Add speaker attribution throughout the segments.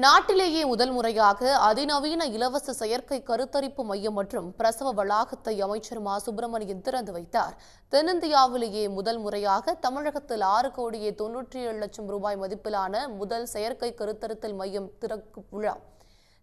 Speaker 1: நாட்டிலேயே முதல் முறையாக அதிநவீன இலவச செயற்கை கருத்தரிப்பு மையம் மற்றும் பிரசவ வளாகத்தை அமைச்சர் மா சுப்பிரமணியன் திறந்து வைத்தார். தென்னிந்தியாவிலேயே முதல் முறையாக தமிழகத்தில் 6,97,00,000 ரூபாய் மதிப்பிலான முதல் செயற்கை கருத்தரித்தல் மையம் திறக்கும் விழா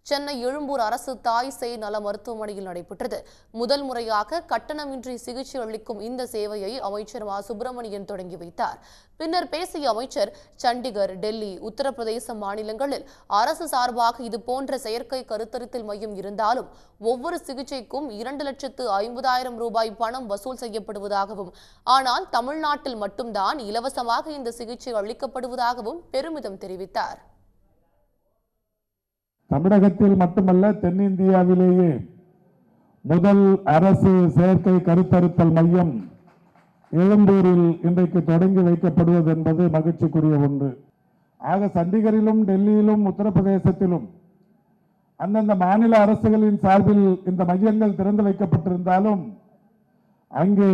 Speaker 1: சென்னை எழும்பூர் அரசு தாய் சேய் நல மருத்துவமனையில் நடைபெற்றது. முதல் முறையாக கட்டணமின்றி சிகிச்சை அளிக்கும் இந்த சேவையை அமைச்சர் மா சுப்பிரமணியன் தொடங்கி வைத்தார். பின்னர் பேசிய அமைச்சர், சண்டிகர், டெல்லி, உத்தரப்பிரதேச மாநிலங்களில் அரசு சார்பாக இதுபோன்ற செயற்கை கருத்தரித்தல் மையம் இருந்தாலும் ஒவ்வொரு சிகிச்சைக்கும் 2,50,000 ரூபாய் பணம் வசூல் செய்யப்படுவதாகவும், ஆனால் தமிழ்நாட்டில் மட்டும்தான் இலவசமாக இந்த சிகிச்சை அளிக்கப்படுவதாகவும் பெருமிதம் தெரிவித்தார்.
Speaker 2: தமிழகத்தில் மட்டுமல்ல, தென்னிந்தியாவிலேயே முதல் அரசு செயற்கை கருத்தரித்தல் மையம் எழும்பூரில் இன்றைக்கு தொடங்கி வைக்கப்படுவது என்பது மகிழ்ச்சிக்குரிய ஒன்று. ஆக சண்டிகரிலும், டெல்லியிலும், உத்தரப்பிரதேசத்திலும் அந்தந்த மாநில அரசுகளின் சார்பில் இந்த மையங்கள் திறந்து வைக்கப்பட்டிருந்தாலும் அங்கே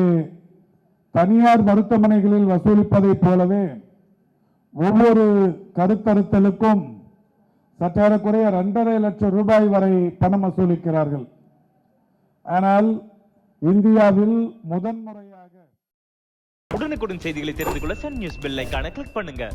Speaker 2: தனியார் மருத்துவமனைகளில் வசூலிப்பதைப் போலவே ஒவ்வொரு கருத்தரித்தலுக்கும் சற்றேறக்குறைய 2,50,000 லட்சம் ரூபாய் வரை பணம் வசூலிக்கிறார்கள். ஆனால் இந்தியாவில் முதன்முறையாக
Speaker 3: உடனுக்குடன் செய்திகளை தெரிந்து கொள்ள சன் நியூஸ் பெல் ஐகானை கிளிக் பண்ணுங்க.